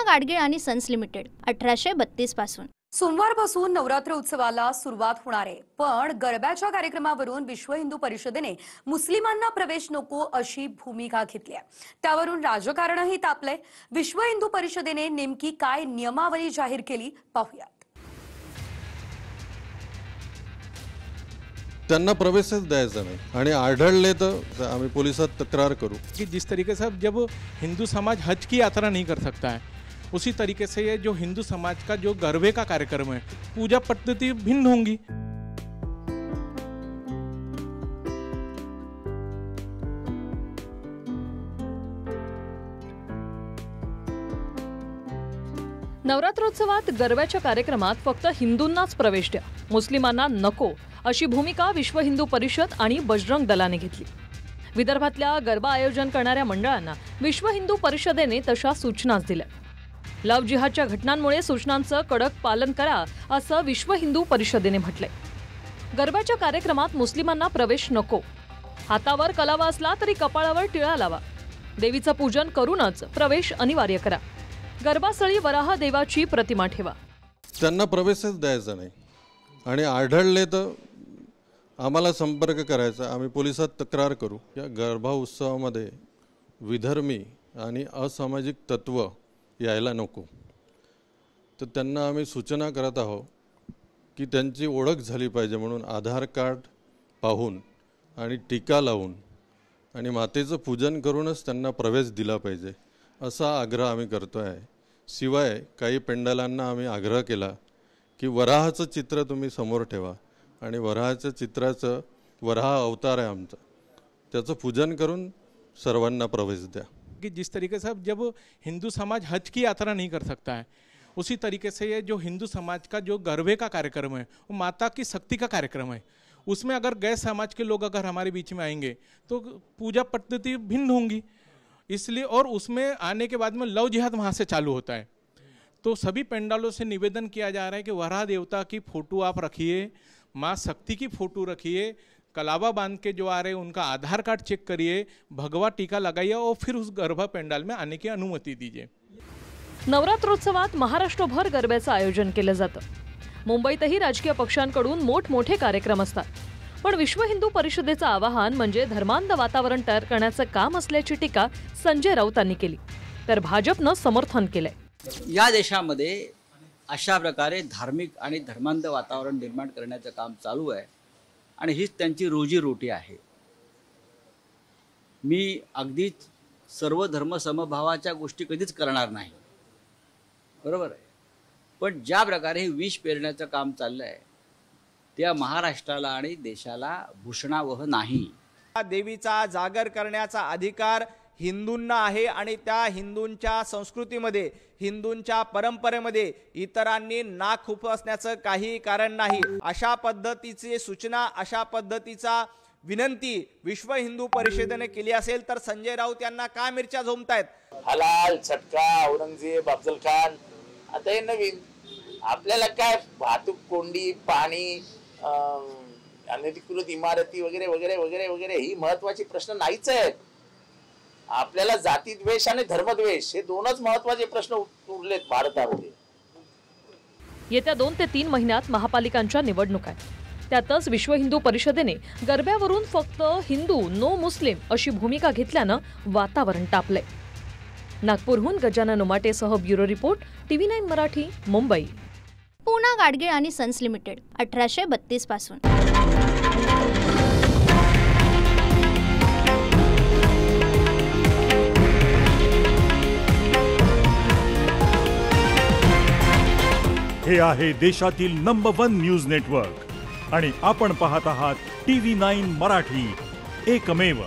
गाडगीळ आणि Sons limited 1832 पासून। सोमवारपासून नवरात्र उत्सवाला सुरुवात होणार आहे, पण गरब्याच्या कार्यक्रमावरून विश्व हिंदू परिषदेने मुस्लिमांना प्रवेश नको अशी भूमिका घेतली आहे। त्यावरून राजकारणही तापलंय। विश्व हिंदू परिषदेने नेमकी काय नियमावली जाहीर केली पाहूयात। त्यांना प्रवेशच द्यायचा नाही आणि आढळले तर आम्ही पोलिसात तक्रार करू। कि जिस तरीके से जब हिंदू समाज हज की यात्रा नहीं कर सकता है, उसी तरीके से ये जो हिंदू समाज का जो गरबे का कार्यक्रम है, पूजा पद्धति भिन्न होंगी। नवरात्रोत्सवात गरब्याच्या कार्यक्रमात फक्त हिंदूंनाच प्रवेश द्या, मुस्लिमांना नको अशी भूमिका विश्व हिंदू परिषद आणि बजरंग दलाने घेतली। विदर्भातल्या गरबा आयोजन करणाऱ्या मंडळांना विश्व हिंदू परिषदेने तशा सूचनाच दिल्या। लव जिहादच्या घटनांमुळे सूचनांचं कडक पालन करा असं विश्व हिंदू परिषदेने म्हटलंय। गरब्याच्या कार्यक्रमात मुस्लिमांना प्रवेश नको, हातावर कलावा असला तरी कपाळावर टिळा लावा, देवीचं पूजन करूनच प्रवेश अनिवार्य करा, गरबासळी वराह देवाची प्रतिमा ठेवा। त्यांना प्रवेशच द्यायचा नाही आणि आढळले तर आम्हाला संपर्क करायचा, आम्ही पोलिसात तक्रार करू। या गरबा उत्सवामध्ये विधर्मी आणि असामाजिक तत्व यायला नको, तर त्यांना आम्ही सूचना करत आहोत की त्यांची ओळख झाली पाहिजे म्हणून आधार कार्ड पाहून आणि टीका लावून आणि मातेचं पूजन करूनच त्यांना प्रवेश दिला पाहिजे असा आग्रह आम्ही करतो आहे। शिवाय काही पेंडालांना आम्ही आग्रह केला की वराहाचं चित्र तुम्ही समोर ठेवा आणि वराहाच्या चित्राचं वराह अवतार आहे आमचा, त्याचं पूजन करून सर्वांना प्रवेश द्या। कि जिस तरीके से जब हिंदू समाज हज की यात्रा नहीं कर सकता है, उसी तरीके से ये जो हिंदू समाज का जो गरबे का कार्यक्रम है वो माता की शक्ति का कार्यक्रम है। उसमें अगर गैर समाज के लोग अगर हमारे बीच में आएंगे तो पूजा पद्धति भिन्न होंगी, इसलिए और उसमें आने के बाद में लव जिहाद वहाँ से चालू होता है। तो सभी पंडालों से निवेदन किया जा रहा है कि वराह देवता की फ़ोटो आप रखिए, माँ शक्ति की फ़ोटो रखिए, कलावा बांध के जो आ रहे हैं उनका आधार कार्ड चेक करिए, भगवा टीका लगाइए और फिर उस गरबा पंडाल में आने की अनुमति दीजिए। नवरात्रोत्सवात महाराष्ट्रभर गरब्याचं आयोजन केलं जातं। मुंबईतही राजकीय पक्षांकडून मोठमोठे कार्यक्रम असतात, पण विश्व हिंदू परिषदेचं आवाहन म्हणजे धर्मांध वातावरण तयार करण्याचं काम असल्याची टीका संजय राऊतांनी केली, तर भाजपनं समर्थन केलंय। या देशामध्ये अशा प्रकारे धार्मिक आणि धर्मांध वातावरण निर्माण करण्याचं काम चालू आहे आणि हीच त्यांची रोजीरोटी आहे। मी अगदीच सर्व धर्म समभावाच्या गोष्टी कधीच करणार नाही, बरोबर आहे, पण ज्या प्रकारे हे विष पेरण्याचं काम चाललं आहे त्या महाराष्ट्राला आणि देशाला भूषणावह नाही। देवीचा जागर करण्याचा अधिकार हिंदूंना आहे आणि त्या हिंदूंच्या संस्कृतीमध्ये, हिंदूंच्या परंपरेमध्ये इतरांनी नाक खुपसण्याचं काही कारण नाही। अशा पद्धतीची सूचना, अशा पद्धतीचा विनंती विश्व हिंदू परिषदेने केली असेल तर संजय राऊत यांना का मिरच्या झोमतायत? हलाल, छटका, औरंगजेब, अफजल खान, आता हे नवीन आपल्याला काय वाहतूक कोंडी, पाणी, अनधिकृत इमारती वगैरे वगैरे वगैरे वगैरे ही महत्वाची प्रश्न नाहीच आहेत। आपल्याला जातीद्वेष आणि धर्मद्वेष हे दोनच महत्वाचे प्रश्न उरलेत भारतामध्ये। येत्या 2 ते 3 महिन्यात महापालिकांच्या निवडणुका आहेत, त्यातच विश्व हिंदू परिषदेने गरब्यावरून फक्त हिंदू नो मुस्लिम अशी भूमिका घेतल्यानं वातावरण तापलंय। नागपूरहून गजानन उमाटेसह bureau report, TV9 Marathi, Mumbai. Poona Gadgil आणि सन्स लिमिटेड 1832 पासून। हे आहे देशातील नंबर 1 न्यूज नेटवर्क आणि आपण पाहत आहात TV9 मराठी, एकमेव।